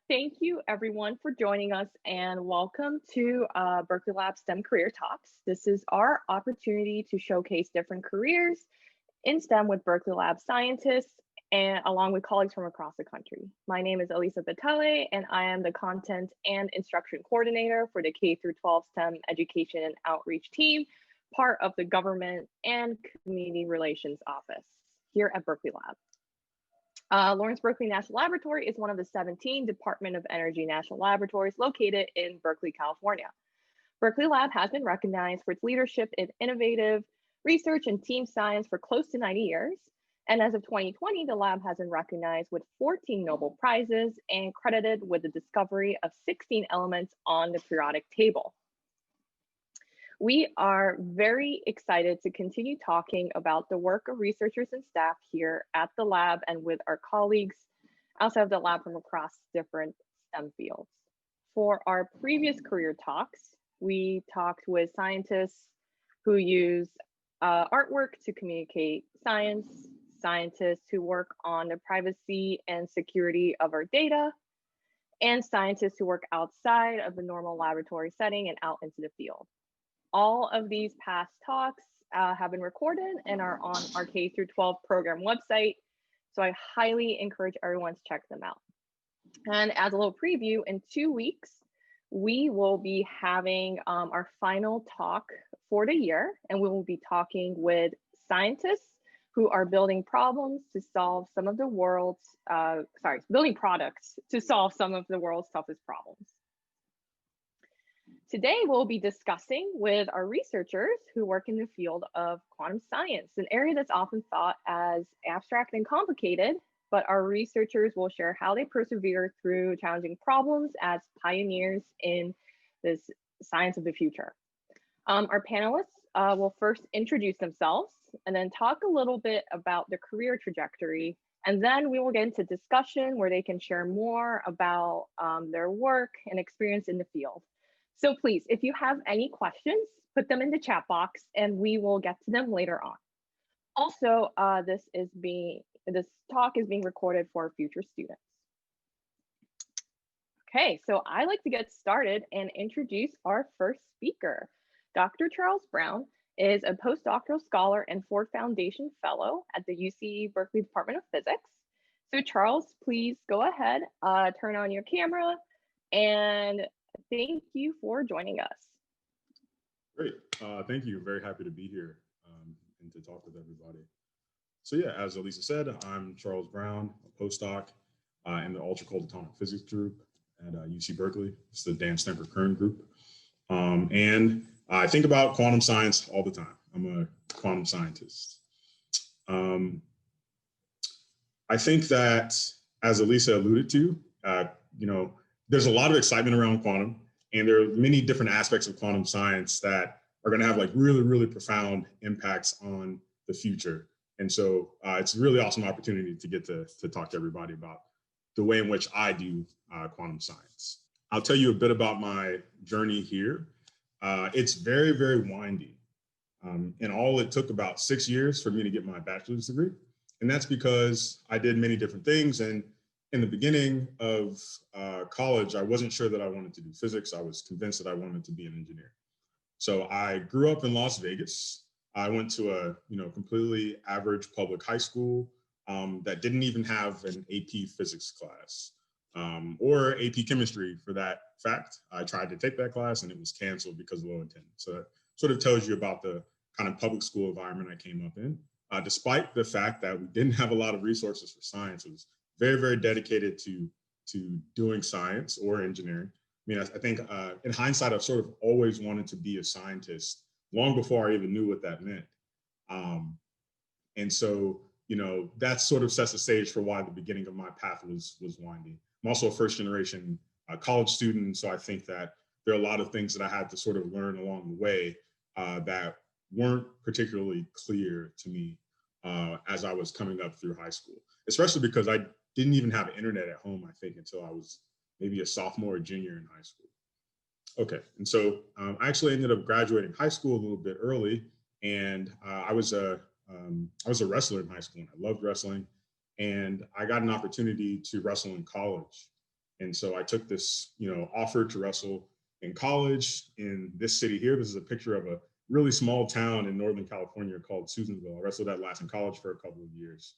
Thank you everyone for joining us and welcome to Berkeley Lab STEM Career Talks. This is our opportunity to showcase different careers in STEM with Berkeley Lab scientists and along with colleagues from across the country. My name is Elisa Batale and I am the content and instruction coordinator for the K-12 STEM education and outreach team, part of the government and community relations office here at Berkeley Lab. Lawrence Berkeley National Laboratory is one of the 17 Department of Energy national laboratories located in Berkeley, California. Berkeley Lab has been recognized for its leadership in innovative research and team science for close to 90 years. And as of 2020, the lab has been recognized with 14 Nobel Prizes and credited with the discovery of 16 elements on the periodic table. We are very excited to continue talking about the work of researchers and staff here at the lab and with our colleagues outside of the lab from across different STEM fields. For our previous career talks, we talked with scientists who use artwork to communicate science, scientists who work on the privacy and security of our data, and scientists who work outside of the normal laboratory setting and out into the field. All of these past talks have been recorded and are on our K-12 program website. So I highly encourage everyone to check them out. And as a little preview, in 2 weeks, we will be having our final talk for the year, and we will be talking with scientists who are building problems to solve some of the world's, building products to solve some of the world's toughest problems. Today, we'll be discussing with our researchers who work in the field of quantum science, an area that's often thought as abstract and complicated, but our researchers will share how they persevere through challenging problems as pioneers in this science of the future. Our panelists will first introduce themselves and then talk a little bit about the career trajectory, and then we will get into discussion where they can share more about their work and experience in the field. So please, if you have any questions, put them in the chat box and we will get to them later on. Also, this talk is being recorded for future students. Okay, so I'd like to get started and introduce our first speaker. Dr. Charles Brown is a postdoctoral scholar and Ford Foundation Fellow at the UC Berkeley Department of Physics. So Charles, please go ahead, turn on your camera, and thank you for joining us. Great, thank you. Very happy to be here and to talk with everybody. So yeah, as Elisa said, I'm Charles Brown, a postdoc in the Ultra Cold Atomic Physics group at UC Berkeley. It's the Dan Stemper Kern group. And I think about quantum science all the time. I'm a quantum scientist. I think that, as Elisa alluded to, there's a lot of excitement around quantum, and there are many different aspects of quantum science that are going to have like really, really profound impacts on the future. And so it's a really awesome opportunity to get to talk to everybody about the way in which I do quantum science. I'll tell you a bit about my journey here. It's very, very winding. And all it took about 6 years for me to get my bachelor's degree. And that's because I did many different things. And in the beginning of college, I wasn't sure that I wanted to do physics. I was convinced that I wanted to be an engineer. So I grew up in Las Vegas. I went to a completely average public high school that didn't even have an AP physics class or AP chemistry for that fact. I tried to take that class and it was canceled because of low attendance. So that sort of tells you about the kind of public school environment I came up in. Despite the fact that we didn't have a lot of resources for science, it was very, very dedicated to doing science or engineering. I mean, I think in hindsight, I've sort of always wanted to be a scientist long before I even knew what that meant. And so, that sort of sets the stage for why the beginning of my path was winding. I'm also a first generation college student, so I think that there are a lot of things that I had to sort of learn along the way that weren't particularly clear to me as I was coming up through high school, especially because I didn't even have internet at home, I think, until I was maybe a sophomore or junior in high school. Okay, and so I actually ended up graduating high school a little bit early, and I was a wrestler in high school, and I loved wrestling, and I got an opportunity to wrestle in college. And so I took this, offer to wrestle in college in this city here. This is a picture of a really small town in Northern California called Susanville. I wrestled at Latin College for a couple of years.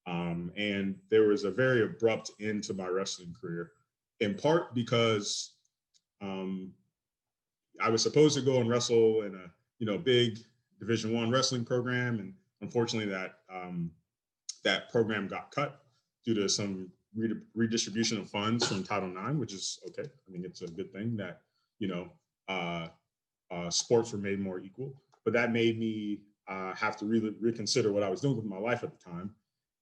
And there was a very abrupt end to my wrestling career, in part because I was supposed to go and wrestle in a big Division I wrestling program, and unfortunately that program got cut due to some redistribution of funds from Title IX, which is okay. I think it's a good thing that sports were made more equal, but that made me have to really reconsider what I was doing with my life at the time.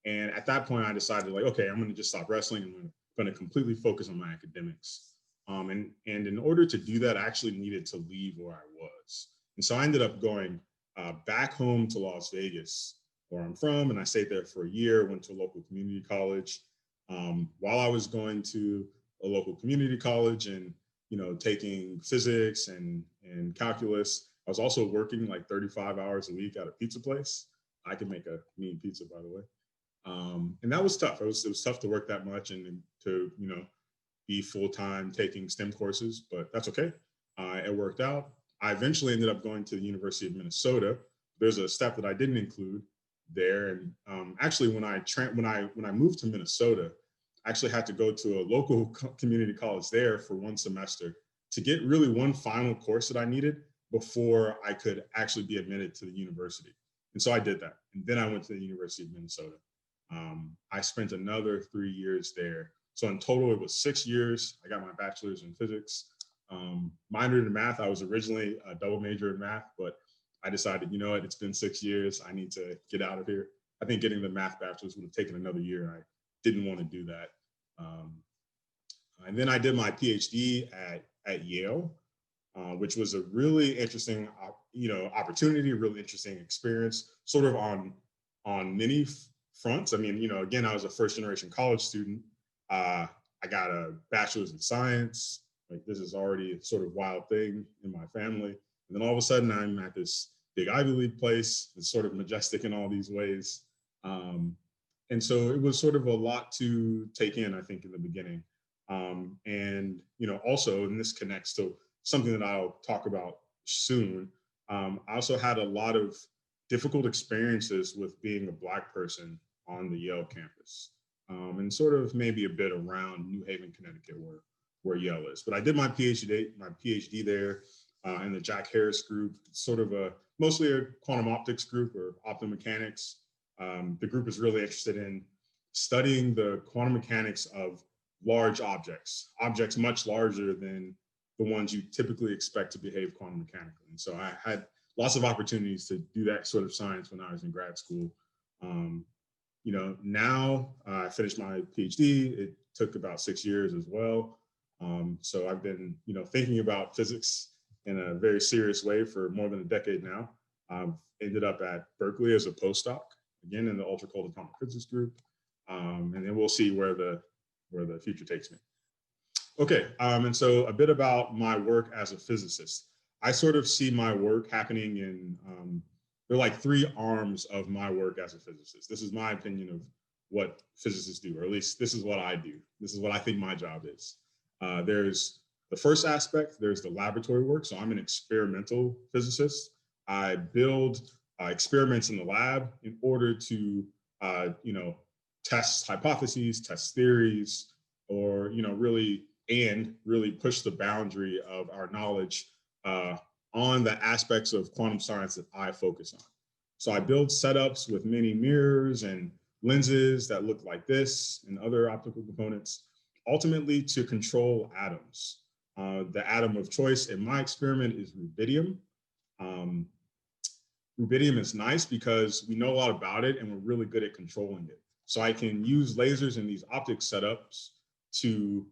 And at that point, I decided, like, okay, I'm going to just stop wrestling. I'm going to completely focus on my academics. And in order to do that, I actually needed to leave where I was. And so I ended up going back home to Las Vegas, where I'm from, and I stayed there for a year, went to a local community college. While I was going to a local community college and taking physics and calculus, I was also working like 35 hours a week at a pizza place. I can make a mean pizza, by the way. And that was tough. It was tough to work that much and to be full-time taking STEM courses, but that's okay. It worked out. I eventually ended up going to the University of Minnesota. There's a step that I didn't include there, and actually when I moved to Minnesota, I actually had to go to a local community college there for one semester to get really one final course that I needed before I could actually be admitted to the university. And so I did that, and then I went to the University of Minnesota. I spent another 3 years there. So in total, it was 6 years. I got my bachelor's in physics, minored in math. I was originally a double major in math, but I decided, you know what, it's been 6 years. I need to get out of here. I think getting the math bachelor's would have taken another year, and I didn't want to do that. And then I did my PhD at Yale, which was a really interesting, opportunity, a really interesting experience, sort of on many fronts. I mean, again, I was a first generation college student. I got a bachelor's in science. Like, this is already a sort of wild thing in my family. And then all of a sudden I'm at this big Ivy League place. It's sort of majestic in all these ways. And so it was sort of a lot to take in, I think, in the beginning. And, also, and this connects to something that I'll talk about soon, I also had a lot of difficult experiences with being a Black person on the Yale campus, and sort of maybe a bit around New Haven, Connecticut, where Yale is. But I did my PhD there in the Jack Harris group, sort of mostly a quantum optics group or optomechanics. The group is really interested in studying the quantum mechanics of large objects much larger than the ones you typically expect to behave quantum mechanically. And so I had lots of opportunities to do that sort of science when I was in grad school. Now I finished my PhD. It took about 6 years as well. So I've been, thinking about physics in a very serious way for more than a decade now. I've ended up at Berkeley as a postdoc, again, in the ultra cold atomic physics group. And then we'll see where the future takes me. Okay, and so a bit about my work as a physicist. I sort of see my work happening in, there are like three arms of my work as a physicist. This is my opinion of what physicists do, or at least this is what I do. This is what I think my job is. There's the first aspect, there's the laboratory work. So I'm an experimental physicist. I build experiments in the lab in order to, test hypotheses, test theories, or, really push the boundary of our knowledge on the aspects of quantum science that I focus on. So I build setups with many mirrors and lenses that look like this and other optical components, ultimately to control atoms. The atom of choice in my experiment is rubidium. Rubidium is nice because we know a lot about it and we're really good at controlling it. So I can use lasers in these optics setups to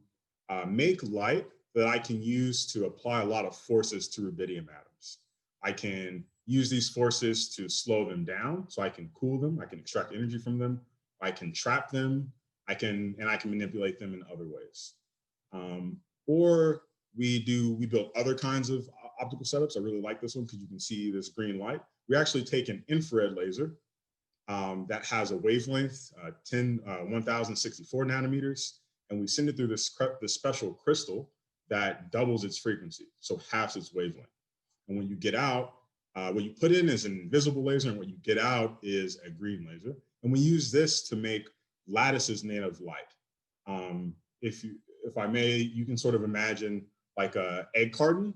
make light that I can use to apply a lot of forces to rubidium atoms. I can use these forces to slow them down, so I can cool them, I can extract energy from them, I can trap them, I can manipulate them in other ways. Or we build other kinds of optical setups. I really like this one because you can see this green light. We actually take an infrared laser that has a wavelength, 1064 nanometers, and we send it through this special crystal that doubles its frequency, so halves its wavelength. And when you get out, what you put in is an invisible laser, and what you get out is a green laser. And we use this to make lattices made of light. If I may, you can sort of imagine like a egg carton,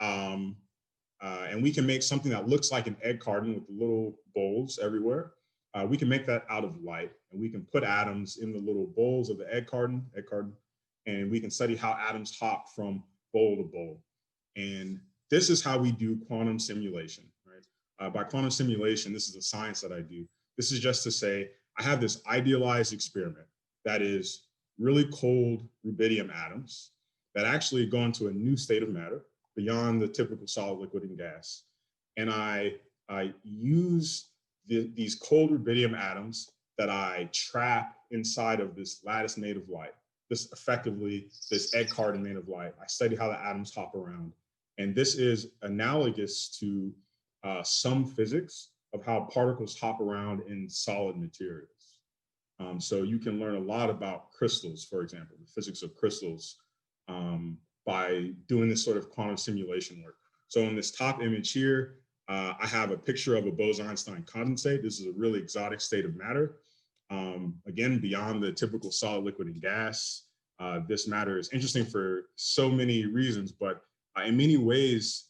and we can make something that looks like an egg carton with little bowls everywhere. We can make that out of light, and we can put atoms in the little bowls of the egg carton, and we can study how atoms hop from bowl to bowl. And this is how we do quantum simulation, right? By quantum simulation, this is a science that I do. This is just to say, I have this idealized experiment that is really cold rubidium atoms that actually go into a new state of matter beyond the typical solid, liquid, and gas. And I use these cold rubidium atoms that I trap inside of this lattice made of light, this egg carton made of light. I study how the atoms hop around. And this is analogous to some physics of how particles hop around in solid materials. So you can learn a lot about crystals, for example, the physics of crystals, by doing this sort of quantum simulation work. So in this top image here, I have a picture of a Bose-Einstein condensate. This is a really exotic state of matter. Again, beyond the typical solid, liquid, and gas. This matter is interesting for so many reasons, but in many ways,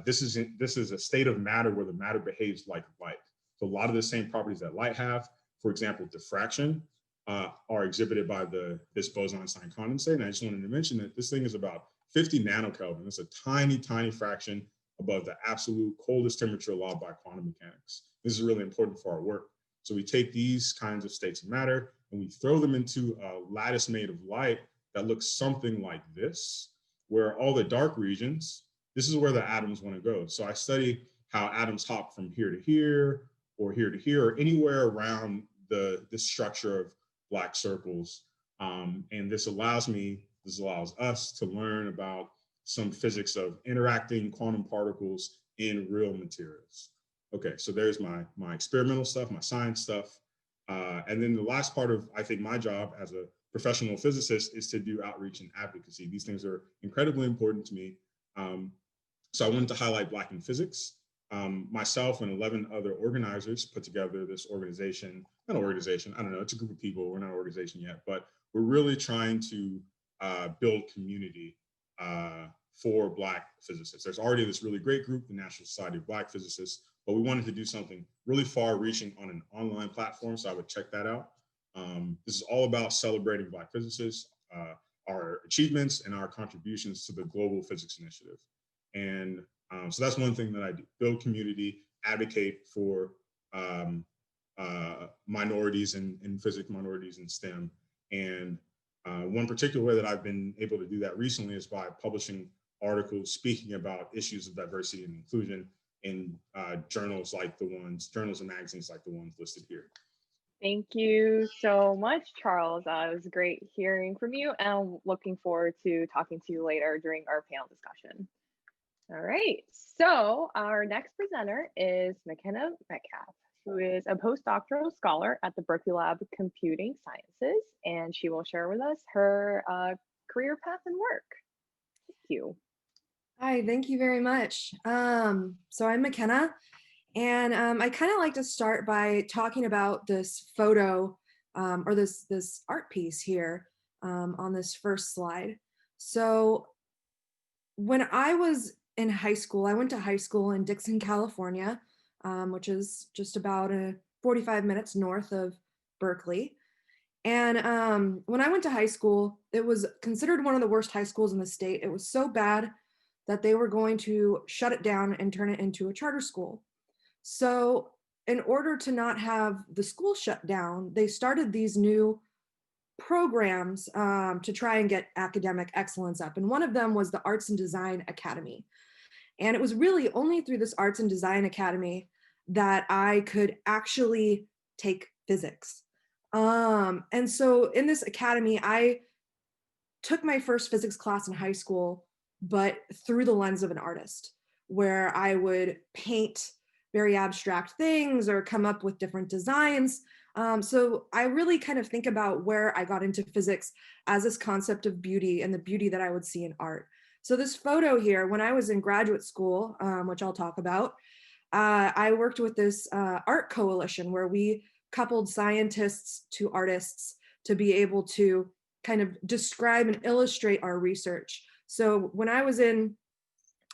this is a state of matter where the matter behaves like light. So a lot of the same properties that light have, for example, diffraction, are exhibited by this Bose-Einstein condensate. And I just wanted to mention that this thing is about 50 nanokelvin. It's a tiny, tiny fraction above the absolute coldest temperature allowed by quantum mechanics. This is really important for our work. So we take these kinds of states of matter and we throw them into a lattice made of light that looks something like this, where all the dark regions, this is where the atoms want to go. So I study how atoms hop from here to here, or here to here, or anywhere around this structure of black circles. And this allows us to learn about some physics of interacting quantum particles in real materials. Okay, so there's my experimental stuff, my science stuff. And then the last part of, I think, my job as a professional physicist is to do outreach and advocacy. These things are incredibly important to me. So I wanted to highlight Black in Physics. Myself and 11 other organizers put together this organization, not an organization, I don't know, it's a group of people, we're not an organization yet, but we're really trying to build community for Black physicists. There's already this really great group, the National Society of Black Physicists, but we wanted to do something really far reaching on an online platform, so I would check that out. This is all about celebrating Black physicists, our achievements and our contributions to the Global Physics Initiative. And so that's one thing that I do, build community, advocate for minorities in physics, minorities in STEM. And one particular way that I've been able to do that recently is by publishing articles speaking about issues of diversity and inclusion in journals and magazines like the ones listed here. Thank you so much, Charles. It was great hearing from you, and I'm looking forward to talking to you later during our panel discussion. All right, so our next presenter is McKenzie Metcalf, who is a postdoctoral scholar at the Berkeley Lab of Computing Sciences, and she will share with us her career path and work. Thank you. Hi, thank you very much. So I'm McKenzie, and I kind of like to start by talking about this photo or this art piece here on this first slide. So when I was in high school, I went to high school in Dixon, California, which is just about 45 minutes north of Berkeley. And when I went to high school, it was considered one of the worst high schools in the state. It was so bad that they were going to shut it down and turn it into a charter school. So in order to not have the school shut down, they started these new programs to try and get academic excellence up. And one of them was the Arts and Design Academy. And it was really only through this Arts and Design Academy that I could actually take physics. And so in this academy, I took my first physics class in high school, but through the lens of an artist, where I would paint very abstract things or come up with different designs So I really kind of think about where I got into physics as this concept of beauty and the beauty that I would see in art. So this photo here, when I was in graduate school, which I'll talk about, I worked with this art coalition where we coupled scientists to artists to be able to kind of describe and illustrate our research. So when I was in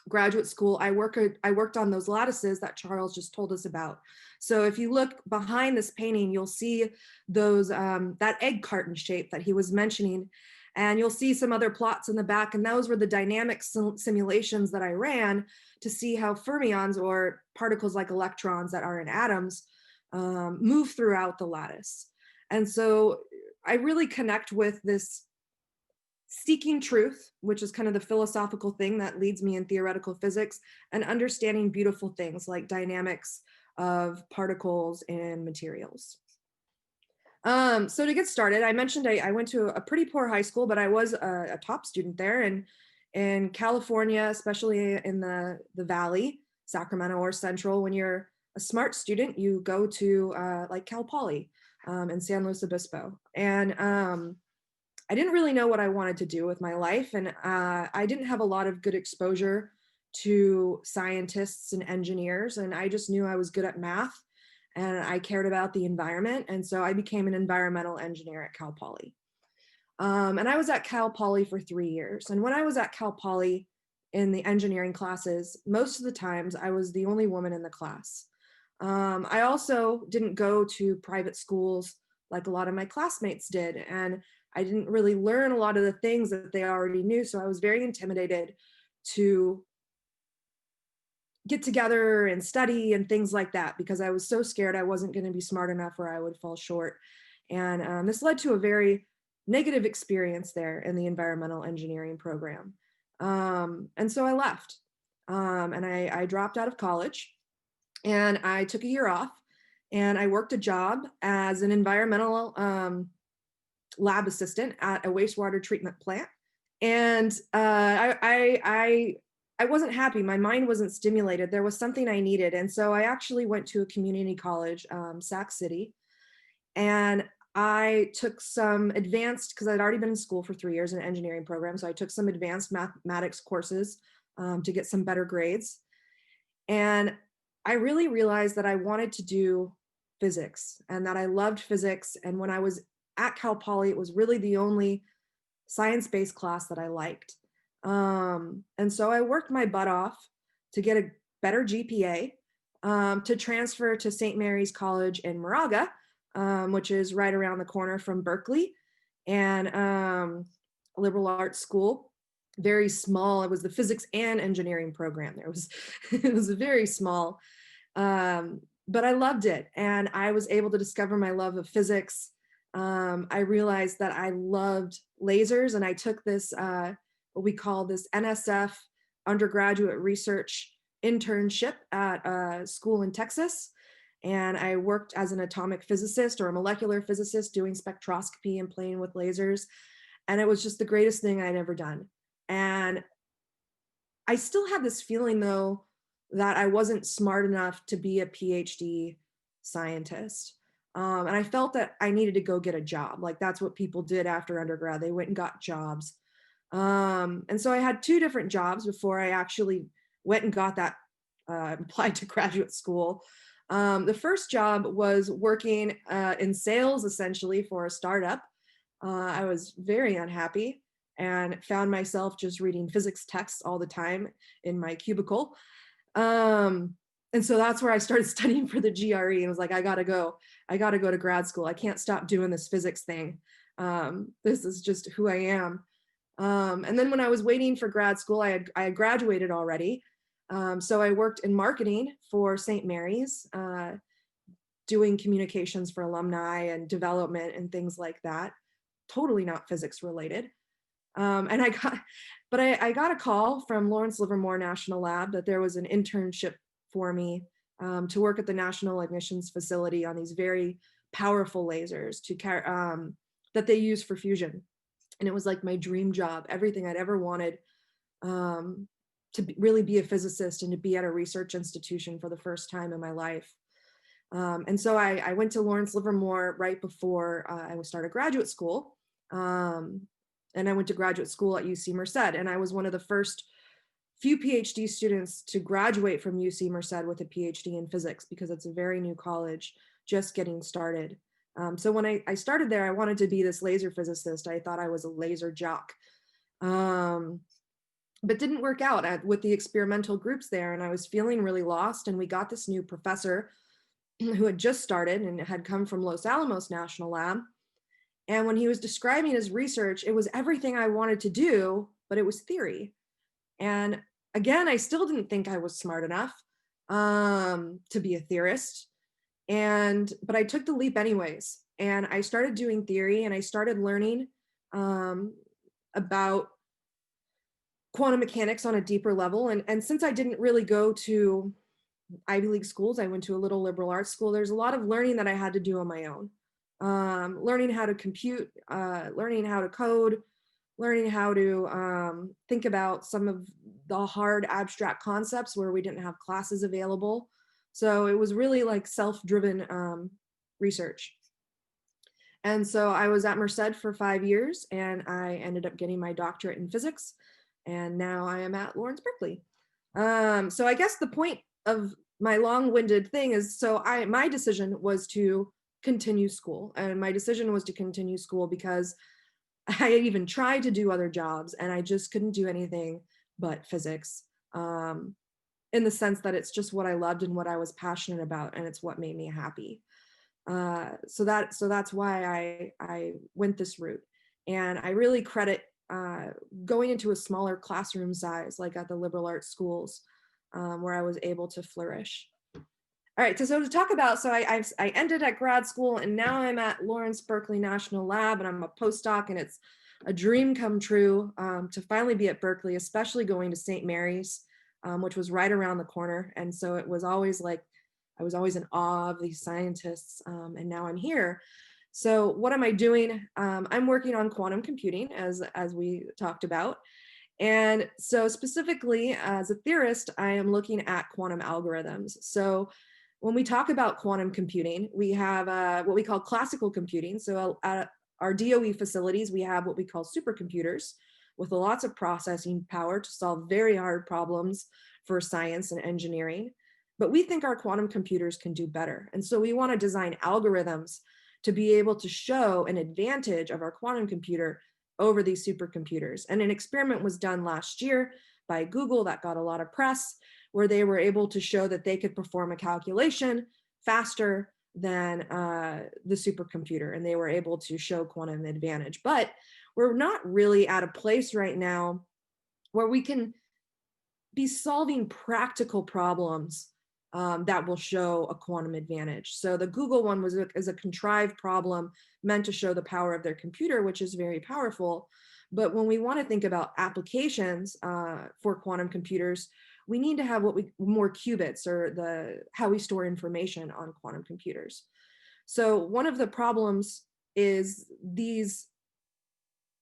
graduate school, I worked on those lattices that Charles just told us about. So if you look behind this painting, you'll see those that egg carton shape that he was mentioning, and you'll see some other plots in the back, and those were the dynamic simulations that I ran to see how fermions, or particles like electrons that are in atoms, move throughout the lattice. And so I really connect with this seeking truth, which is kind of the philosophical thing that leads me in theoretical physics, and understanding beautiful things like dynamics of particles and materials. So to get started, I mentioned I went to a pretty poor high school, but I was a top student there. And in California, especially in the Valley, Sacramento or Central, when you're a smart student, you go to like Cal Poly in San Luis Obispo. And I didn't really know what I wanted to do with my life. And I didn't have a lot of good exposure to scientists and engineers. And I just knew I was good at math and I cared about the environment. And so I became an environmental engineer at Cal Poly. And I was at Cal Poly for 3 years. And when I was at Cal Poly in the engineering classes, most of the times I was the only woman in the class. I also didn't go to private schools like a lot of my classmates did. And I didn't really learn a lot of the things that they already knew. So I was very intimidated to get together and study and things like that, because I was so scared I wasn't going to be smart enough or I would fall short. And this led to a very negative experience there in the environmental engineering program. And so I left and I dropped out of college and I took a year off and I worked a job as an environmental lab assistant at a wastewater treatment plant. And I wasn't happy. My mind wasn't stimulated. There was something I needed. And so I actually went to a community college, Sac City, and I took some advanced, because I'd already been in school for 3 years in an engineering program. So I took some advanced mathematics courses to get some better grades. And I really realized that I wanted to do physics and that I loved physics. And when I was at Cal Poly, it was really the only science-based class that I liked. And so I worked my butt off to get a better GPA, to transfer to St. Mary's College in Moraga, which is right around the corner from Berkeley, and a liberal arts school, very small. It was the physics and engineering program. It was very small, but I loved it. And I was able to discover my love of physics. I realized that I loved lasers, and I took this, what we call this NSF undergraduate research internship at a school in Texas. And I worked as an atomic physicist or a molecular physicist doing spectroscopy and playing with lasers. And it was just the greatest thing I'd ever done. And I still had this feeling, though, that I wasn't smart enough to be a PhD scientist. And I felt that I needed to go get a job. Like that's what people did after undergrad. They went and got jobs. And so I had 2 different jobs before I actually went and got that, applied to graduate school. The first job was working in sales, essentially, for a startup. I was very unhappy and found myself just reading physics texts all the time in my cubicle. And so that's where I started studying for the GRE and was like, I gotta go to grad school. I can't stop doing this physics thing. This is just who I am. And then when I was waiting for grad school, I had graduated already. So I worked in marketing for St. Mary's, doing communications for alumni and development and things like that. Totally not physics related. And I got a call from Lawrence Livermore National Lab that there was an internship for me to work at the National Ignitions Facility on these very powerful lasers that they use for fusion. And it was like my dream job, everything I'd ever wanted, to really be a physicist and to be at a research institution for the first time in my life. And so I went to Lawrence Livermore right before I started graduate school. And I went to graduate school at UC Merced, and I was one of the first few PhD students to graduate from UC Merced with a PhD in physics, because it's a very new college just getting started. So when I started there, I wanted to be this laser physicist. I thought I was a laser jock, but didn't work out with the experimental groups there. And I was feeling really lost. And we got this new professor who had just started and had come from Los Alamos National Lab. And when he was describing his research, it was everything I wanted to do, but it was theory. And again, I still didn't think I was smart enough to be a theorist. But I took the leap anyways. And I started doing theory, and I started learning about quantum mechanics on a deeper level. And since I didn't really go to Ivy League schools, I went to a little liberal arts school, there's a lot of learning that I had to do on my own. Learning how to compute, learning how to code, learning how to think about some of the hard abstract concepts where we didn't have classes available. So it was really like self-driven research. And so I was at Merced for 5 years, and I ended up getting my doctorate in physics. And now I am at Lawrence Berkeley. So I guess the point of my long-winded thing is, my decision was to continue school. And my decision was to continue school because I had even tried to do other jobs, and I just couldn't do anything but physics, in the sense that it's just what I loved and what I was passionate about, and it's what made me happy. So that's why I went this route. And I really credit going into a smaller classroom size, like at the liberal arts schools, where I was able to flourish. All right, so to talk about, I ended at grad school, and now I'm at Lawrence Berkeley National Lab, and I'm a postdoc, and it's a dream come true to finally be at Berkeley, especially going to St. Mary's, which was right around the corner. And so it was always like, I was always in awe of these scientists, and now I'm here. So what am I doing? I'm working on quantum computing, as we talked about. And so specifically as a theorist, I am looking at quantum algorithms. So when we talk about quantum computing, we have what we call classical computing. So at our DOE facilities, we have what we call supercomputers with lots of processing power to solve very hard problems for science and engineering. But we think our quantum computers can do better. And so we want to design algorithms to be able to show an advantage of our quantum computer over these supercomputers. And an experiment was done last year by Google that got a lot of press, where they were able to show that they could perform a calculation faster than the supercomputer, and they were able to show quantum advantage. But we're not really at a place right now where we can be solving practical problems that will show a quantum advantage. So the Google one is a contrived problem meant to show the power of their computer, which is very powerful. But when we want to think about applications for quantum computers, we need to have more qubits, or how we store information on quantum computers. So one of the problems is these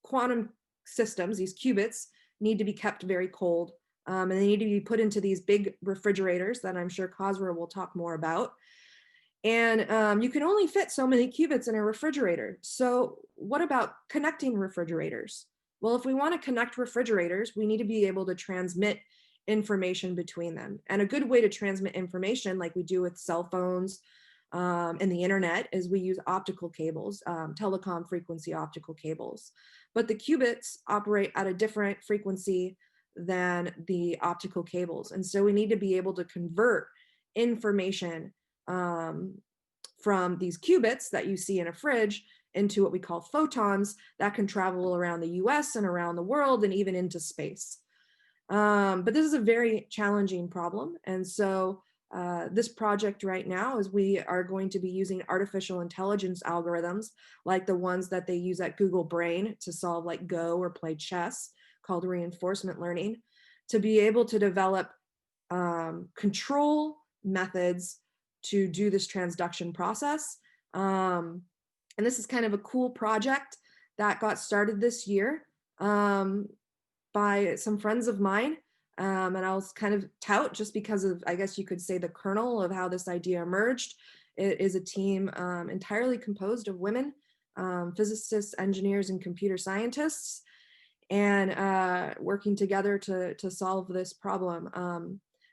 quantum systems, these qubits, need to be kept very cold. And they need to be put into these big refrigerators that I'm sure Cosra will talk more about. And you can only fit so many qubits in a refrigerator. So what about connecting refrigerators? Well, if we want to connect refrigerators, we need to be able to transmit information between them. And a good way to transmit information, like we do with cell phones and the internet, is we use optical cables, telecom frequency optical cables. But the qubits operate at a different frequency than the optical cables. And so we need to be able to convert information from these qubits that you see in a fridge into what we call photons that can travel around the US and around the world and even into space. But this is a very challenging problem. And so this project right now is we are going to be using artificial intelligence algorithms like the ones that they use at Google Brain to solve like Go or play chess, called reinforcement learning, to be able to develop control methods to do this transduction process. And this is kind of a cool project that got started this year by some friends of mine. And I'll kind of tout just because of, I guess you could say, the kernel of how this idea emerged. It is a team entirely composed of women, physicists, engineers, and computer scientists, and working together to solve this problem.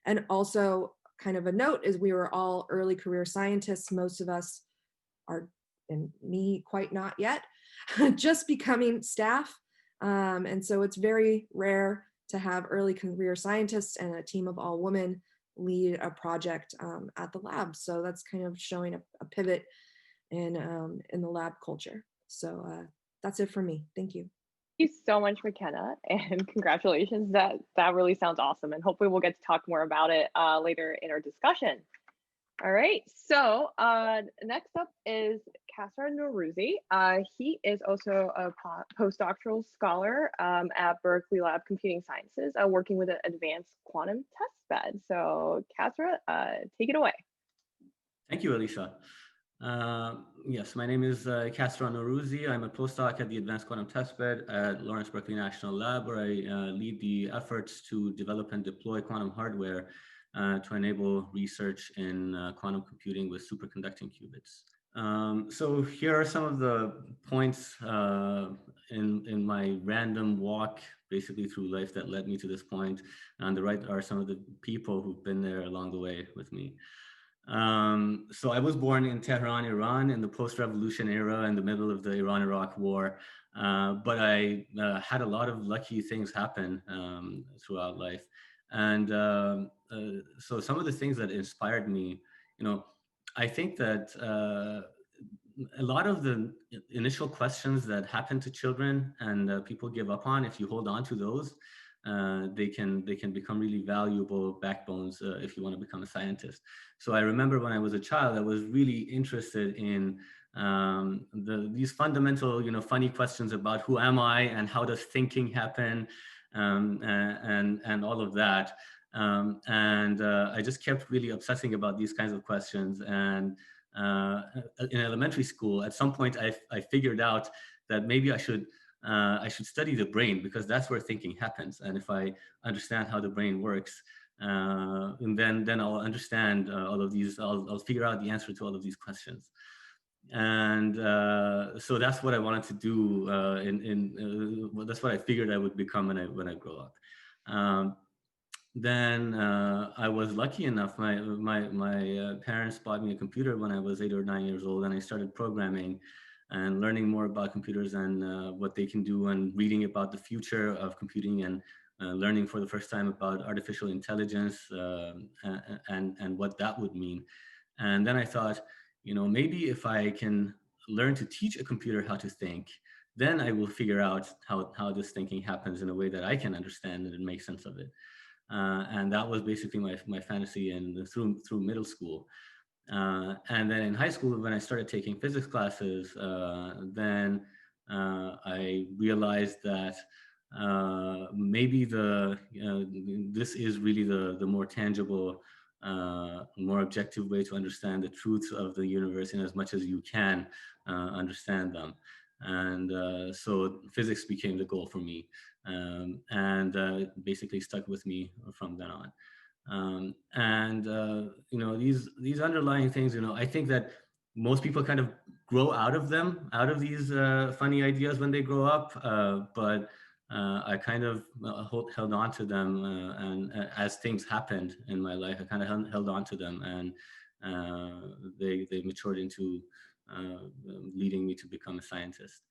And also, kind of a note is we were all early career scientists. Most of us are, and me quite not yet, just becoming staff. And so it's very rare to have early career scientists and a team of all women lead a project at the lab. So that's kind of showing a pivot in the lab culture. So that's it for me. Thank you. Thank you so much, McKenna, and congratulations. That really sounds awesome, and hopefully we'll get to talk more about it later in our discussion. All right, so next up is Kasra Nourouzi. He is also a postdoctoral scholar at Berkeley Lab Computing Sciences, working with an advanced quantum testbed. So Kasra, take it away. Thank you, Alicia. Yes, my name is Kasra Nourouzi. I'm a postdoc at the Advanced Quantum Testbed at Lawrence Berkeley National Lab, where I lead the efforts to develop and deploy quantum hardware to enable research in quantum computing with superconducting qubits. So here are some of the points in my random walk basically through life that led me to this point. On the right are some of the people who've been there along the way with me. So I was born in Tehran, Iran, in the post-revolution era in the middle of the Iran-Iraq war. But I had a lot of lucky things happen throughout life. And so some of the things that inspired me, I think that a lot of the initial questions that happen to children and people give up on, if you hold on to those, they can become really valuable backbones if you want to become a scientist. So I remember when I was a child, I was really interested in these fundamental, funny questions about who am I and how does thinking happen, and all of that. I just kept really obsessing about these kinds of questions. And in elementary school, at some point, I figured out that maybe I should study the brain, because that's where thinking happens. And if I understand how the brain works, and then I'll understand all of these. I'll figure out the answer to all of these questions. And so that's what I wanted to do. That's what I figured I would become when I grow up. Then I was lucky enough. My parents bought me a computer when I was 8 or 9 years old, and I started programming and learning more about computers and what they can do, and reading about the future of computing, and learning for the first time about artificial intelligence and what that would mean. And then I thought, maybe if I can learn to teach a computer how to think, then I will figure out how this thinking happens in a way that I can understand it and make sense of it. And that was basically my fantasy and through middle school. And then in high school, when I started taking physics classes, then I realized that maybe this is really the more tangible, more objective way to understand the truths of the universe in as much as you can understand them. And so physics became the goal for me, and basically stuck with me from then on. These underlying things, I think that most people kind of grow out of these funny ideas when they grow up, but I kind of held on to them, and as things happened in my life, I kind of held on to them, and they matured into leading me to become a scientist.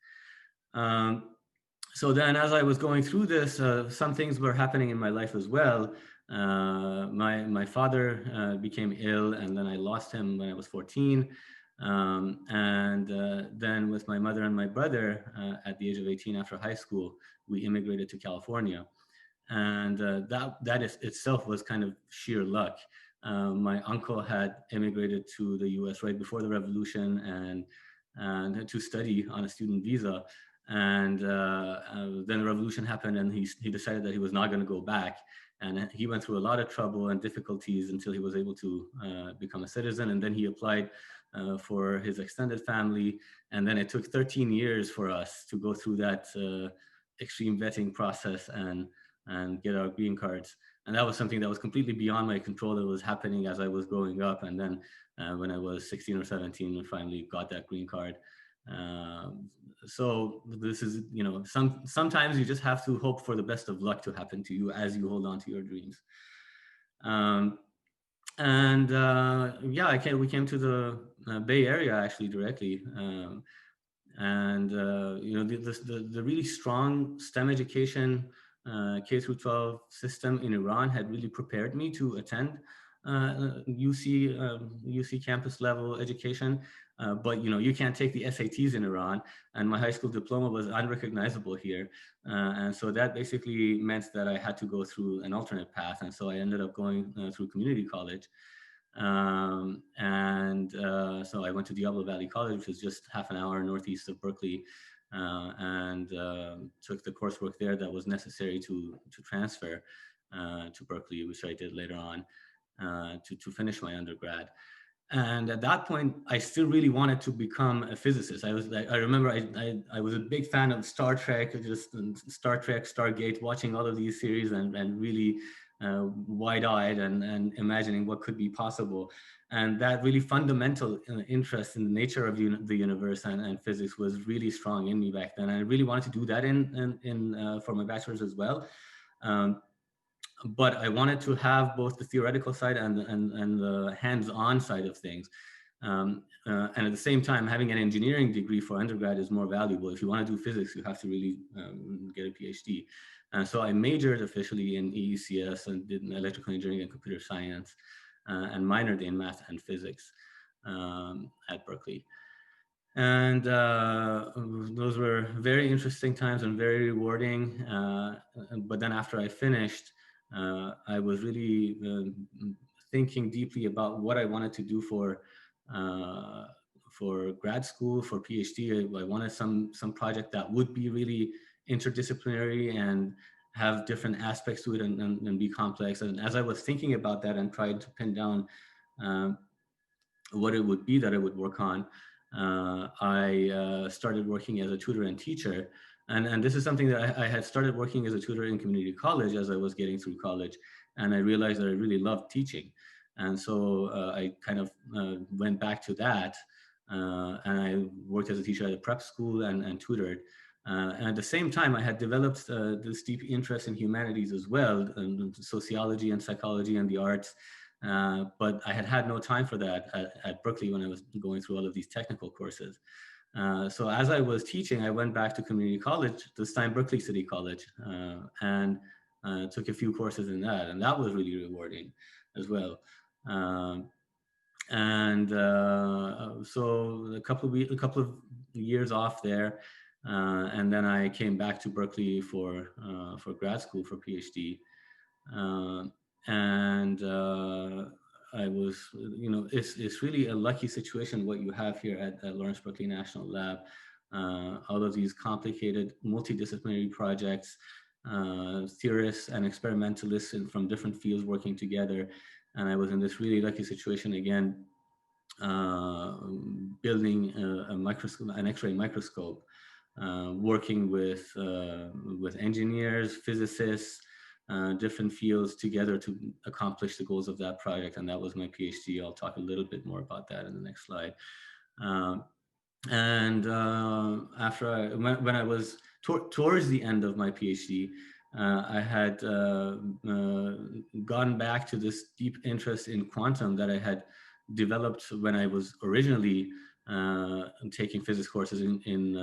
So then as I was going through this, some things were happening in my life as well. My father became ill, and then I lost him when I was 14. Then with my mother and my brother, at the age of 18 after high school, we immigrated to California. And that itself was kind of sheer luck. My uncle had immigrated to the US right before the revolution, and to study on a student visa. And then the revolution happened, and he decided that he was not going to go back. And he went through a lot of trouble and difficulties until he was able to become a citizen. And then he applied for his extended family. And then it took 13 years for us to go through that extreme vetting process. And and get our green cards. And that was something that was completely beyond my control, that was happening as I was growing up. And then when I was 16 or 17, I finally got that green card. So this is, sometimes you just have to hope for the best of luck to happen to you as you hold on to your dreams. We came to the Bay Area actually directly. The really strong STEM education K-12 system in Iran had really prepared me to attend UC campus level education. But you can't take the SATs in Iran, and my high school diploma was unrecognizable here. And so that basically meant that I had to go through an alternate path. And so I ended up going through community college. So I went to Diablo Valley College, which is just half an hour northeast of Berkeley, and took the coursework there that was necessary to transfer to Berkeley, which I did later on to finish my undergrad. And at that point, I still really wanted to become a physicist. I remember I was a big fan of Star Trek, Star Trek, Stargate, watching all of these series and really wide-eyed and imagining what could be possible. And that really fundamental interest in the nature of the universe and physics was really strong in me back then. And I really wanted to do that for my bachelor's as well. But I wanted to have both the theoretical side and the hands-on side of things. And at the same time, having an engineering degree for undergrad is more valuable. If you want to do physics, you have to really get a PhD. And so I majored officially in EECS and did electrical engineering and computer science, and minored in math and physics at Berkeley. And those were very interesting times and very rewarding. But then after I finished, I was really thinking deeply about what I wanted to do for grad school, for PhD. I wanted some project that would be really interdisciplinary and have different aspects to it and be complex. And as I was thinking about that and tried to pin down what it would be that I would work on, I started working as a tutor and teacher. And this is something that I had started working as a tutor in community college as I was getting through college. And I realized that I really loved teaching. And so I kind of went back to that. And I worked as a teacher at a prep school and tutored. And at the same time, I had developed this deep interest in humanities as well, and sociology and psychology and the arts. But I had no time for that at Berkeley when I was going through all of these technical courses. So as I was teaching, I went back to community college, this time Berkeley City College, and took a few courses in that. And that was really rewarding as well. So a couple of years off there, and then I came back to Berkeley for grad school, for PhD. I was, it's really a lucky situation what you have here at Lawrence Berkeley National Lab. All of these complicated multidisciplinary projects, theorists and experimentalists from different fields working together. And I was in this really lucky situation again, building an X-ray microscope, working with engineers, physicists, different fields together to accomplish the goals of that project. And that was my PhD. I'll talk a little bit more about that in the next slide. After when I was towards the end of my PhD, I had gone back to this deep interest in quantum that I had developed when I was originally taking physics courses in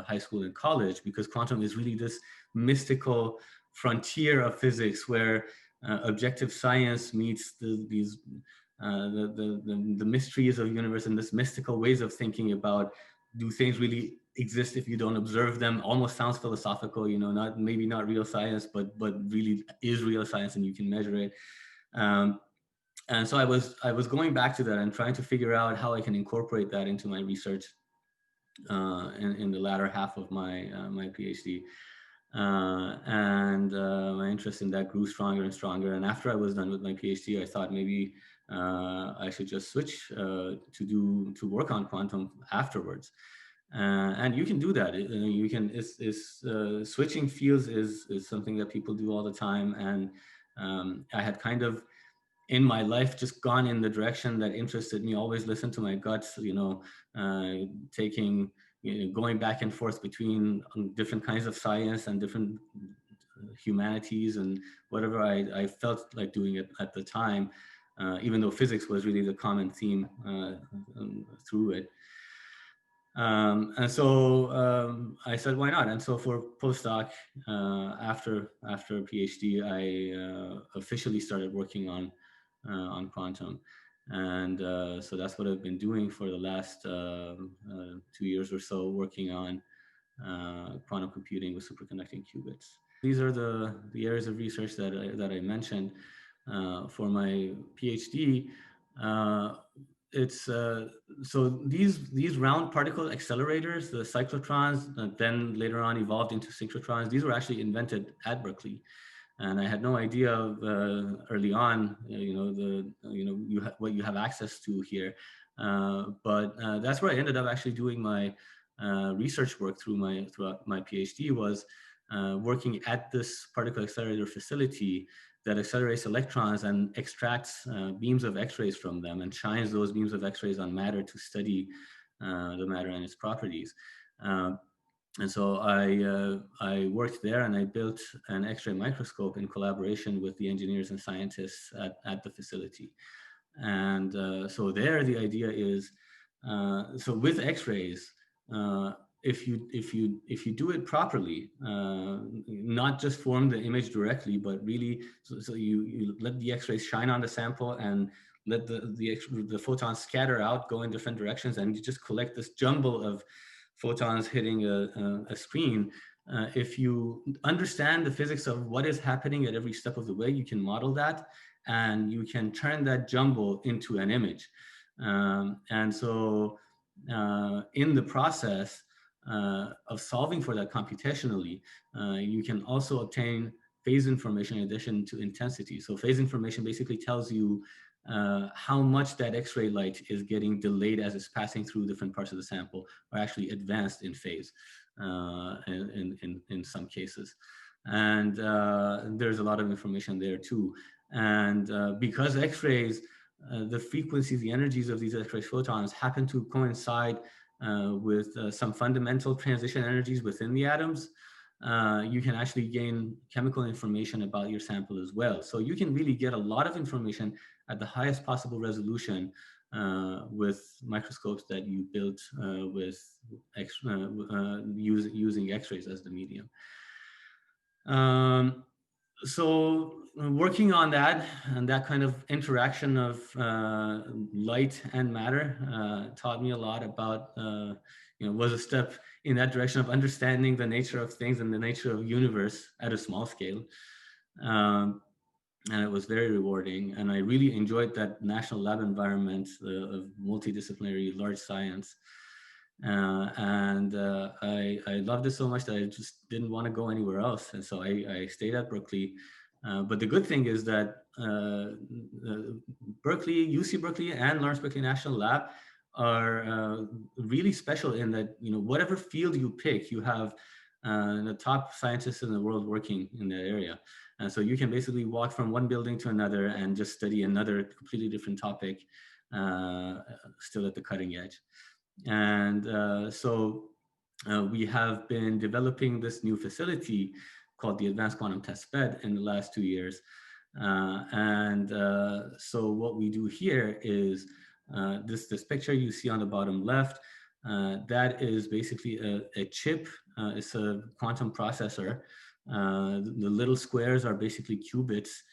high school and college, because quantum is really this mystical frontier of physics where objective science meets the mysteries of the universe and this mystical ways of thinking about, do things really exist if you don't observe them? Almost sounds philosophical, maybe not real science, but really is real science and you can measure it. And so I was going back to that and trying to figure out how I can incorporate that into my research in the latter half of my PhD. My interest in that grew stronger and stronger. And after I was done with my PhD, I thought maybe I should just switch to work on quantum afterwards. And you can do that. You can, switching fields is something that people do all the time. And I had kind of in my life just gone in the direction that interested me, always listen to my guts, going back and forth between different kinds of science and different humanities and whatever I felt like doing it at the time, even though physics was really the common theme through it. And so I said, why not? And so for postdoc, after PhD, I officially started working on quantum. And so that's what I've been doing for the last 2 years or so, working on quantum computing with superconducting qubits. These are the areas of research that I mentioned. For my PhD, it's so these round particle accelerators, the cyclotrons, then later on evolved into synchrotrons. These were actually invented at Berkeley, and I had no idea early on, what you have access to here. But that's where I ended up actually doing my research work throughout my PhD, was working at this particle accelerator facility that accelerates electrons and extracts beams of X-rays from them and shines those beams of X-rays on matter to study the matter and its properties. And so I worked there, and I built an X-ray microscope in collaboration with the engineers and scientists at the facility. And so there, the idea is, so with X-rays, if you do it properly, not just form the image directly, but really, so you let the X-rays shine on the sample and let the photons scatter out, go in different directions, and you just collect this jumble of photons hitting a screen. If you understand the physics of what is happening at every step of the way, you can model that, and you can turn that jumble into an image. And so in the process of solving for that computationally, you can also obtain phase information in addition to intensity. So phase information basically tells you how much that X-ray light is getting delayed as it's passing through different parts of the sample, or actually advanced in phase in some cases. And there's a lot of information there too. And because X-rays, the frequencies, the energies of these X-ray photons happen to coincide with some fundamental transition energies within the atoms, you can actually gain chemical information about your sample as well. So you can really get a lot of information at the highest possible resolution with microscopes that you built using X-rays as the medium. So working on that, and that kind of interaction of light and matter taught me a lot about, was a step in that direction of understanding the nature of things and the nature of universe at a small scale. And it was very rewarding. And I really enjoyed that national lab environment of multidisciplinary large science. I loved it so much that I just didn't want to go anywhere else. And so I stayed at Berkeley. But the good thing is that UC Berkeley and Lawrence Berkeley National Lab are really special in that, whatever field you pick, you have the top scientists in the world working in that area. And so you can basically walk from one building to another and just study another completely different topic, still at the cutting edge. And so we have been developing this new facility called the Advanced Quantum Test Bed in the last 2 years. So what we do here is this picture you see on the bottom left, that is basically a chip. It's a quantum processor. The little squares are basically qubits.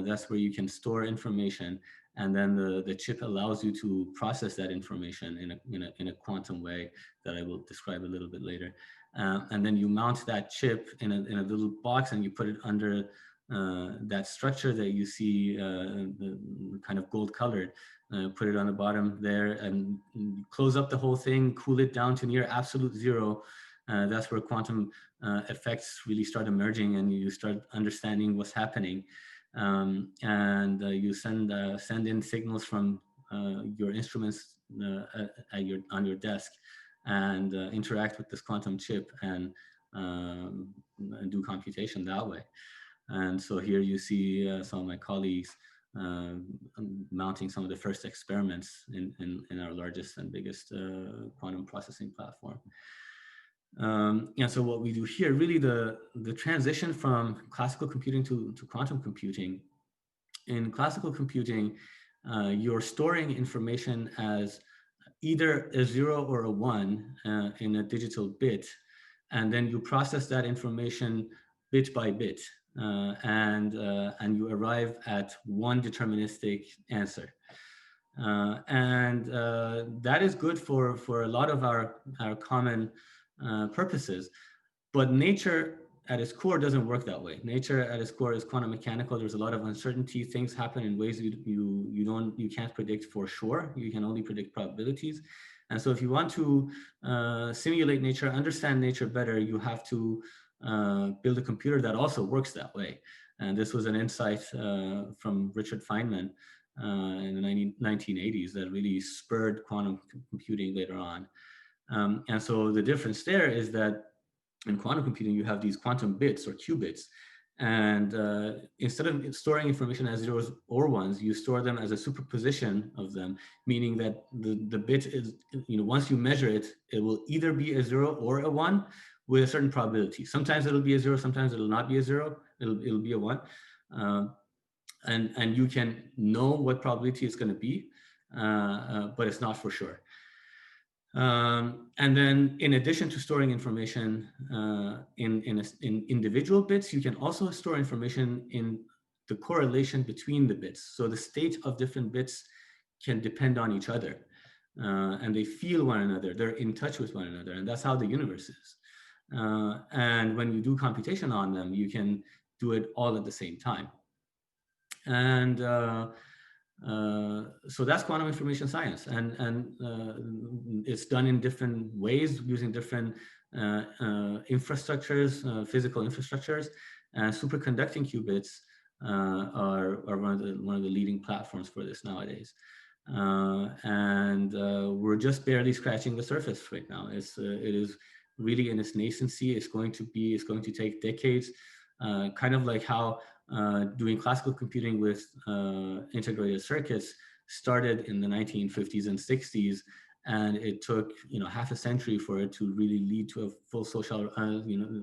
That's where you can store information. And then the chip allows you to process that information in a quantum way that I will describe a little bit later. And then you mount that chip in a little box, and you put it under that structure that you see, kind of gold colored. Put it on the bottom there, and close up the whole thing, cool it down to near absolute zero. That's where quantum effects really start emerging, and you start understanding what's happening. You send in signals from your instruments on your desk, and interact with this quantum chip and do computation that way. And so here you see some of my colleagues mounting some of the first experiments in our largest and biggest quantum processing platform. And so what we do here, really the transition from classical computing to quantum computing. In classical computing, you're storing information as either a 0 or a 1 in a digital bit, and then you process that information bit by bit, and you arrive at one deterministic answer. And that is good for a lot of our common purposes, but nature at its core doesn't work that way. Nature at its core is quantum mechanical. There's a lot of uncertainty. Things happen in ways you can't predict for sure. You can only predict probabilities. And so if you want to simulate nature, understand nature better, you have to build a computer that also works that way. And this was an insight from Richard Feynman in the 1980s that really spurred quantum computing later on. And so the difference there is that in quantum computing, you have these quantum bits or qubits. And instead of storing information as zeros or ones, you store them as a superposition of them, meaning that the bit is, once you measure it, it will either be a 0 or a 1 with a certain probability. Sometimes it'll be a 0, sometimes it'll not be a 0, it'll be a 1. And you can know what probability it's going to be, but it's not for sure. And then in addition to storing information in individual bits, you can also store information in the correlation between the bits. So the state of different bits can depend on each other, and they feel one another. They're in touch with one another, and that's how the universe is. And when you do computation on them, you can do it all at the same time. And so that's quantum information science, and it's done in different ways using different infrastructures, physical infrastructures, and superconducting qubits are one of the leading platforms for this nowadays. And we're just barely scratching the surface right now. It is really in its nascency. It's going to take decades, kind of like how doing classical computing with integrated circuits started in the 1950s and 60s, and it took half a century for it to really lead to a full social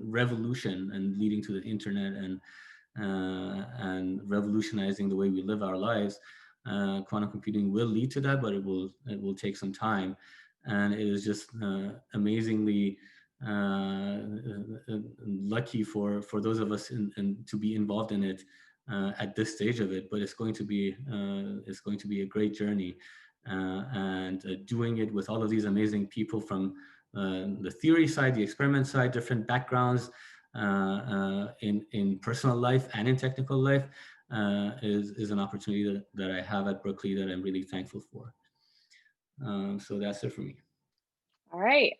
revolution, and leading to the internet and revolutionizing the way we live our lives. Quantum computing will lead to that, but it will take some time, and it is just amazingly lucky for those of us to be involved in it at this stage of it. But it's going to be a great journey, and doing it with all of these amazing people from the theory side, the experiment side, different backgrounds in personal life and in technical life is an opportunity that I have at Berkeley that I'm really thankful for. So that's it for me. All right.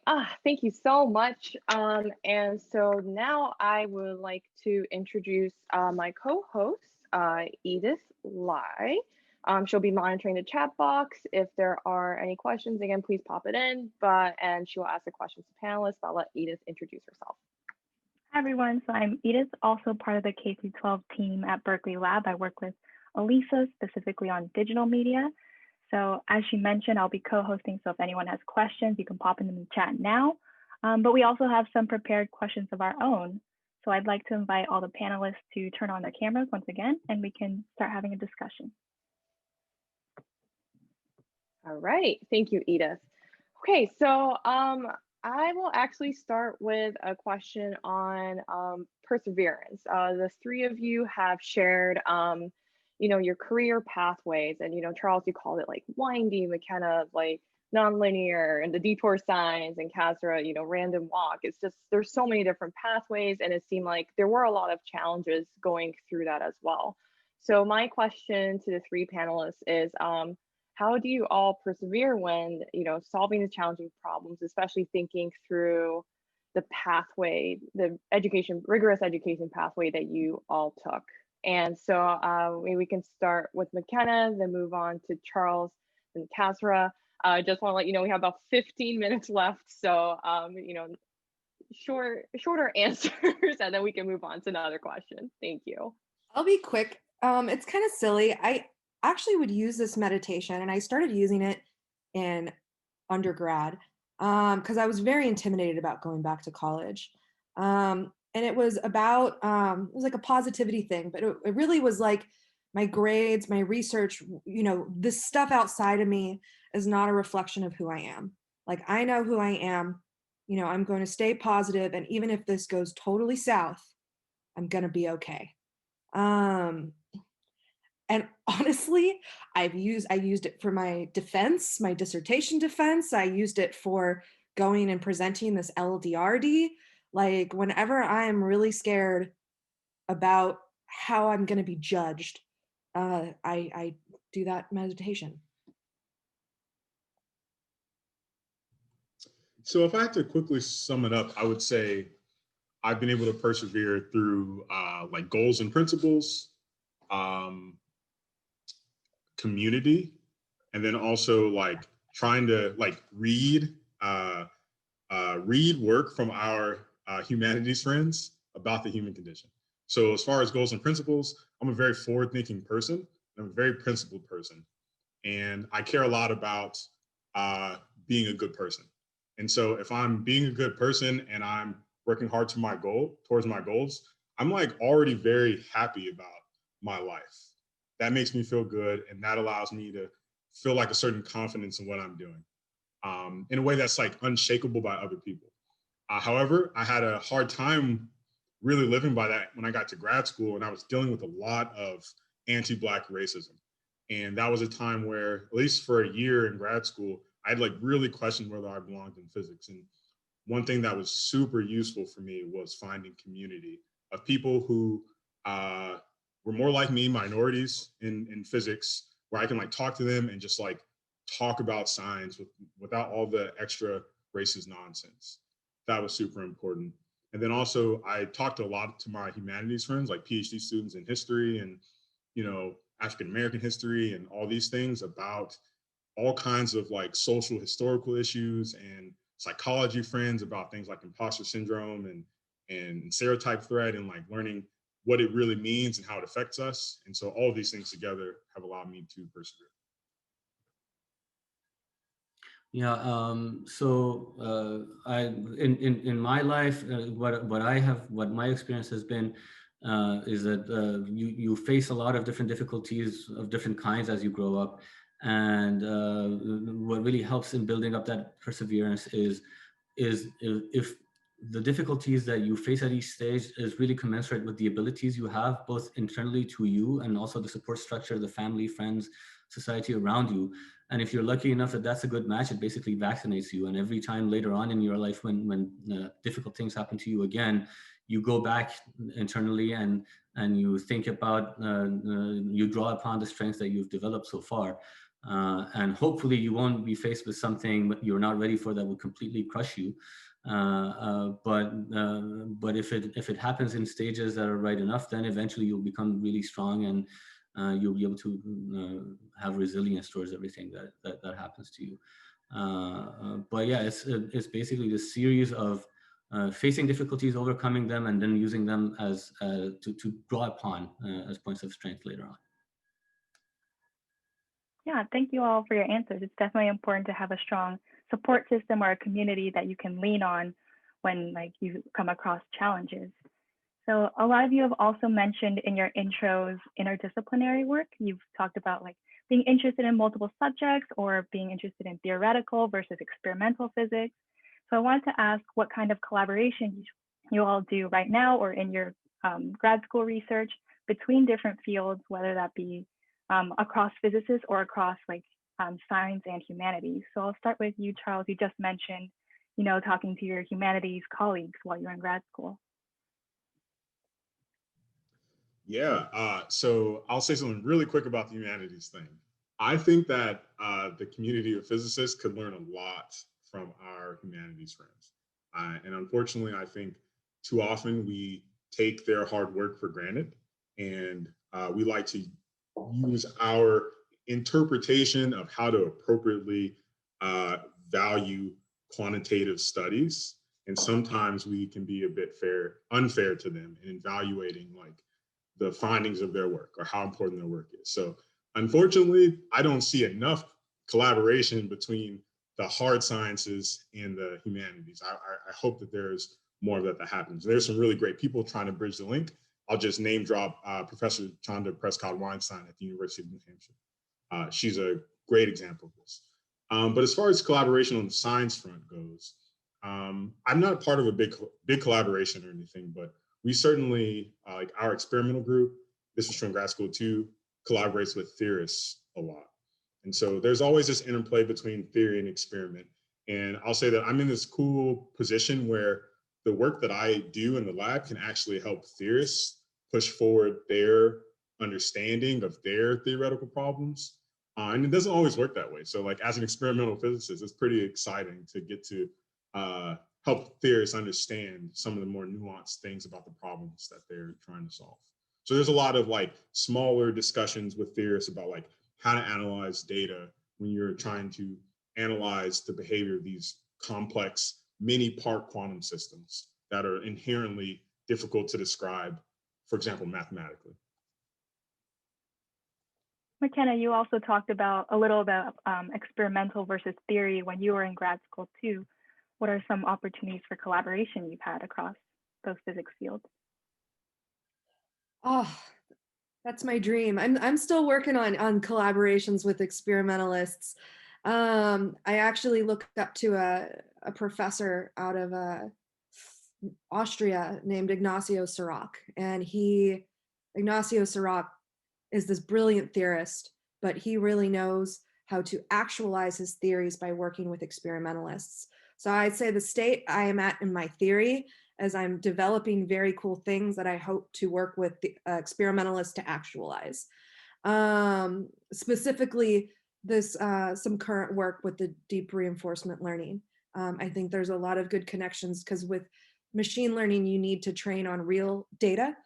Thank you so much. And so now I would like to introduce my co-host, Edith Lai. She'll be monitoring the chat box. If there are any questions, again, please pop it in. And she will ask the questions to panelists. But I'll let Edith introduce herself. Hi, everyone. So I'm Edith, also part of the K-12 team at Berkeley Lab. I work with Elisa specifically on digital media. So as she mentioned, I'll be co-hosting. So if anyone has questions, you can pop them in the chat now. But we also have some prepared questions of our own. So I'd like to invite all the panelists to turn on their cameras once again, and we can start having a discussion. All right. Thank you, Edith. Okay, so I will actually start with a question on perseverance. The three of you have shared your career pathways, and Charles, you called it like windy, McKenna like nonlinear, and the detour signs, and Kasra, random walk. It's just, there's so many different pathways, and it seemed like there were a lot of challenges going through that as well. So my question to the three panelists is, how do you all persevere when solving the challenging problems, especially thinking through the pathway, the rigorous education pathway that you all took? And so maybe we can start with McKenna, then move on to Charles and Kasra. Just want to let you know we have about 15 minutes left. So, shorter answers, and then we can move on to another question. Thank you. I'll be quick. It's kind of silly. I actually would use this meditation, and I started using it in undergrad because I was very intimidated about going back to college. And it was about, it was like a positivity thing, but it really was like my grades, my research, this stuff outside of me is not a reflection of who I am. Like, I know who I am. I'm going to stay positive, and even if this goes totally south, I'm going to be okay. And honestly, I used it for my defense, my dissertation defense. I used it for going and presenting this LDRD. Like, whenever I am really scared about how I'm going to be judged, I do that meditation. So if I had to quickly sum it up, I would say I've been able to persevere through like goals and principles, community, and then also like trying to like read work from our humanities friends about the human condition. So as far as goals and principles, I'm a very forward-thinking person. I'm a very principled person, and I care a lot about being a good person. And so if I'm being a good person and I'm working hard towards my goals, I'm like already very happy about my life. That makes me feel good, and that allows me to feel like a certain confidence in what I'm doing, in a way that's like unshakable by other people. However, I had a hard time really living by that when I got to grad school, and I was dealing with a lot of anti-Black racism. And that was a time where, at least for a year in grad school, I'd like really questioned whether I belonged in physics. And one thing that was super useful for me was finding community of people who were more like me, minorities in physics, where I can like talk to them and just like talk about science without all the extra racist nonsense. That was super important. And then also I talked a lot to my humanities friends, like PhD students in history and, African American history and all these things, about all kinds of like social historical issues, and psychology friends about things like imposter syndrome and stereotype threat, and like learning what it really means and how it affects us. And so all of these things together have allowed me to persevere. Yeah. I in my life, what my experience has been is that you face a lot of different difficulties of different kinds as you grow up, and what really helps in building up that perseverance is if the difficulties that you face at each stage is really commensurate with the abilities you have, both internally to you and also the support structure, the family, friends, society around you. And if you're lucky enough that that's a good match, it basically vaccinates you. And every time later on in your life, when difficult things happen to you again, you go back internally and you think about, you draw upon the strengths that you've developed so far. And hopefully you won't be faced with something you're not ready for that will completely crush you. But if it happens in stages that are right enough, then eventually you'll become really strong, and you'll be able to have resilience towards everything that happens to you. But yeah, it's basically this series of facing difficulties, overcoming them, and then using them as to draw upon as points of strength later on. Yeah, thank you all for your answers. It's definitely important to have a strong support system or a community that you can lean on when you come across challenges. So a lot of you have also mentioned in your intros interdisciplinary work. You've talked about being interested in multiple subjects or being interested in theoretical versus experimental physics. So I wanted to ask what kind of collaboration you all do right now or in your grad school research between different fields, whether that be across physicists or across science and humanities. So I'll start with you, Charles. You just mentioned, talking to your humanities colleagues while you're in grad school. Yeah, so I'll say something really quick about the humanities thing. I think that the community of physicists could learn a lot from our humanities friends. And unfortunately, I think too often we take their hard work for granted, and we like to use our interpretation of how to appropriately value quantitative studies, and sometimes we can be a bit unfair to them in evaluating like the findings of their work or how important their work is. So unfortunately, I don't see enough collaboration between the hard sciences and the humanities. I hope that there's more of that happens. There's some really great people trying to bridge the link. I'll just name drop Professor Chanda Prescott-Weinstein at the University of New Hampshire. She's a great example of this. But as far as collaboration on the science front goes, I'm not part of a big collaboration or anything, but we certainly, like our experimental group, this is from grad school too, collaborates with theorists a lot. And so there's always this interplay between theory and experiment. And I'll say that I'm in this cool position where the work that I do in the lab can actually help theorists push forward their understanding of their theoretical problems. And it doesn't always work that way. So like as an experimental physicist, it's pretty exciting to get to help theorists understand some of the more nuanced things about the problems that they're trying to solve. So there's a lot of like smaller discussions with theorists about like how to analyze data when you're trying to analyze the behavior of these complex many part quantum systems that are inherently difficult to describe, for example, mathematically. McKenna, you also talked about a little about experimental versus theory when you were in grad school too. What are some opportunities for collaboration you've had across those physics fields? Oh, that's my dream. I'm still working on collaborations with experimentalists. I actually looked up to a professor out of Austria named Ignacio Serac, and Ignacio Serac is this brilliant theorist, but he really knows how to actualize his theories by working with experimentalists. So I'd say the state I am at in my theory as I'm developing very cool things that I hope to work with the experimentalists to actualize. Specifically, this some current work with the deep reinforcement learning. I think there's a lot of good connections because with machine learning, you need to train on real data.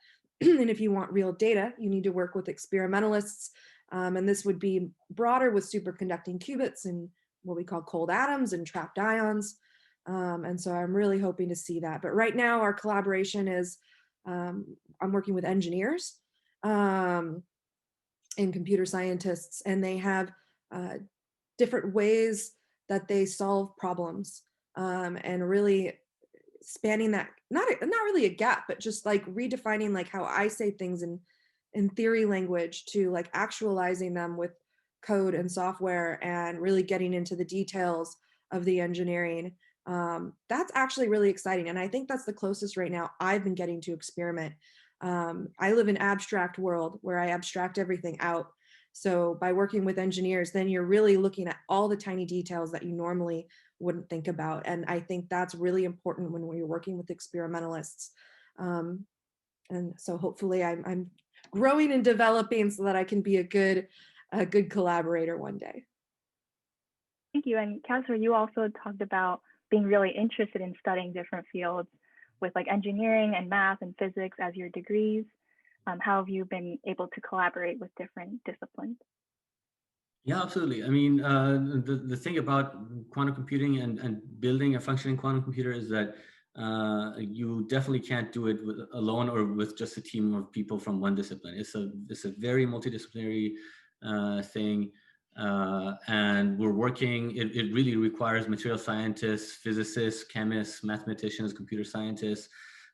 And if you want real data, you need to work with experimentalists. And this would be broader with superconducting qubits and what we call cold atoms and trapped ions. And so I'm really hoping to see that. But right now our collaboration is, I'm working with engineers and computer scientists, and they have different ways that they solve problems and really spanning that, not really a gap, but just like redefining like how I say things in theory language to like actualizing them with code and software and really getting into the details of the engineering. That's actually really exciting. And I think that's the closest right now I've been getting to experiment. I live in an abstract world where I abstract everything out. So by working with engineers, then you're really looking at all the tiny details that you normally wouldn't think about. And I think that's really important when we're working with experimentalists. And so hopefully I'm growing and developing so that I can be a good collaborator one day. Thank you. And Kausar, you also talked about being really interested in studying different fields with like engineering and math and physics as your degrees. How have you been able to collaborate with different disciplines? Yeah, absolutely. I mean, the thing about quantum computing and building a functioning quantum computer is that you definitely can't do it alone or with just a team of people from one discipline. It's a very multidisciplinary thing. And we're working, it really requires material scientists, physicists, chemists, mathematicians, computer scientists,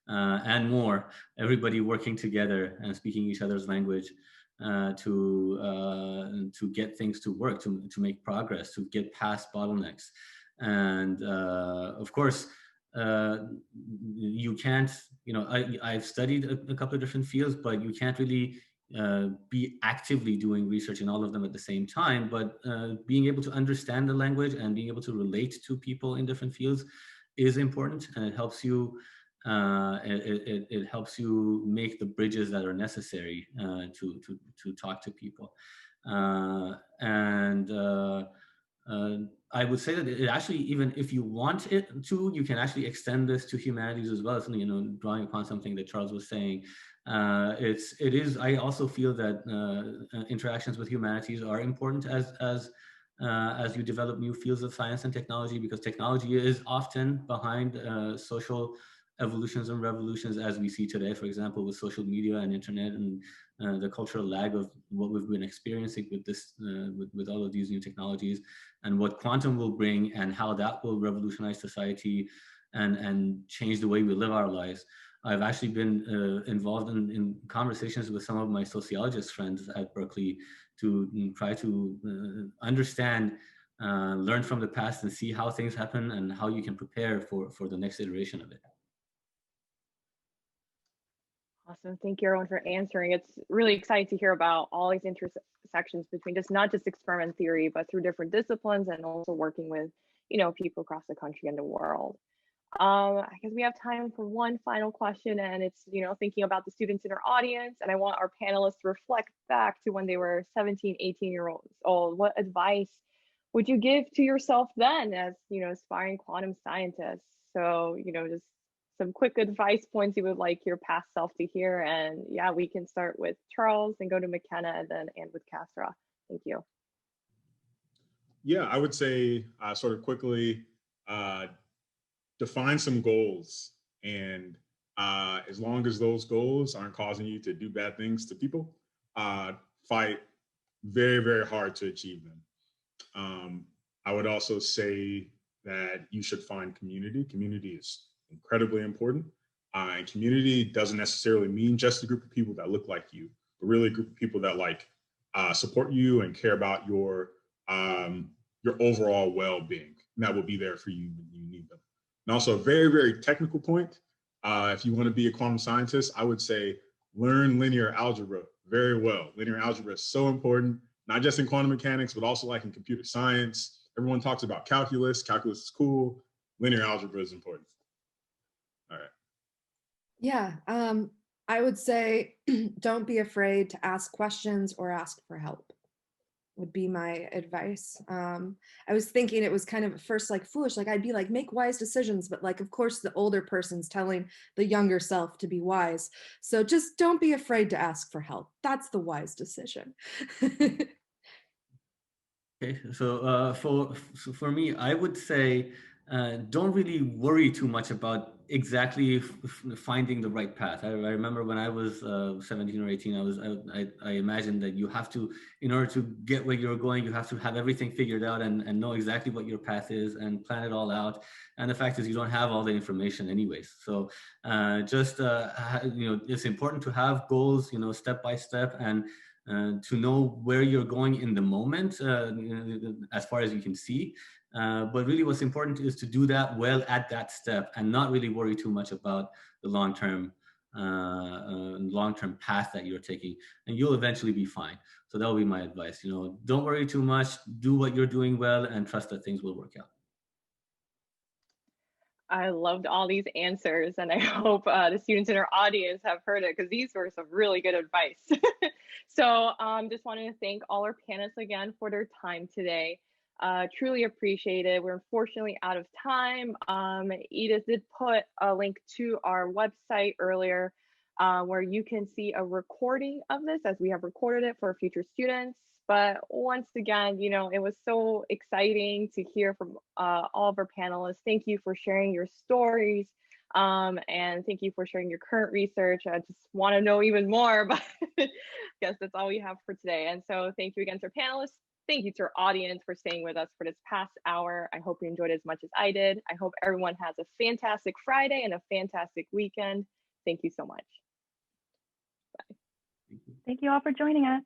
and more, everybody working together and speaking each other's language to get things to work, to make progress, to get past bottlenecks. And of course, you can't, I've studied a couple of different fields, but you can't really be actively doing research in all of them at the same time, but being able to understand the language and being able to relate to people in different fields is important, and it helps you it helps you make the bridges that are necessary to talk to people. I would say that it actually, even if you want it to, you can actually extend this to humanities as well. Something, drawing upon something that Charles was saying. I also feel that interactions with humanities are important as as you develop new fields of science and technology, because technology is often behind social evolutions and revolutions as we see today, for example, with social media and internet and the cultural lag of what we've been experiencing with this, with all of these new technologies, and what quantum will bring and how that will revolutionize society and change the way we live our lives. I've actually been involved in conversations with some of my sociologist friends at Berkeley to try to understand, learn from the past and see how things happen and how you can prepare for the next iteration of it. Awesome. Thank you, everyone, for answering. It's really exciting to hear about all these intersections between not just experiment theory, but through different disciplines and also working with, people across the country and the world. I guess we have time for one final question, and it's, thinking about the students in our audience. And I want our panelists to reflect back to when they were 17, 18 years old. What advice would you give to yourself then as, aspiring quantum scientists? So, just some quick advice points you would like your past self to hear. And yeah, we can start with Charles and go to McKenna and then end with Kasra. Thank you. Yeah, I would say sort of quickly, define some goals. And as long as those goals aren't causing you to do bad things to people, fight very, very hard to achieve them. I would also say that you should find community. Community is incredibly important. And community doesn't necessarily mean just a group of people that look like you, but really a group of people that support you and care about your overall well-being. And that will be there for you when you need them. And also a very, very technical point. If you want to be a quantum scientist, I would say learn linear algebra very well. Linear algebra is so important, not just in quantum mechanics, but also like in computer science. Everyone talks about calculus. Calculus is cool. Linear algebra is important. All right. Yeah, I would say don't be afraid to ask questions or ask for help would be my advice. I was thinking it was kind of at first like foolish, like I'd be like, make wise decisions, but like, of course, the older person's telling the younger self to be wise. So just don't be afraid to ask for help. That's the wise decision. Okay, so for me, I would say don't really worry too much about exactly finding the right path. I remember when I was 17 or 18, I imagined that you have to, in order to get where you're going, you have to have everything figured out and know exactly what your path is and plan it all out. And the fact is you don't have all the information anyways. So it's important to have goals, step by step, and to know where you're going in the moment, as far as you can see. But really what's important is to do that well at that step and not really worry too much about the long-term path that you're taking, and you'll eventually be fine. So that will be my advice. Don't worry too much, do what you're doing well, and trust that things will work out. I loved all these answers, and I hope the students in our audience have heard it, because these were some really good advice. So just wanted to thank all our panelists again for their time today. Truly appreciate it. We're unfortunately out of time. Edith did put a link to our website earlier where you can see a recording of this, as we have recorded it for future students. But once again, it was so exciting to hear from all of our panelists. Thank you for sharing your stories. And thank you for sharing your current research. I just want to know even more, but I guess that's all we have for today. And so thank you again to our panelists. Thank you to our audience for staying with us for this past hour. I hope you enjoyed it as much as I did. I hope everyone has a fantastic Friday and a fantastic weekend. Thank you so much. Bye. Thank you all for joining us.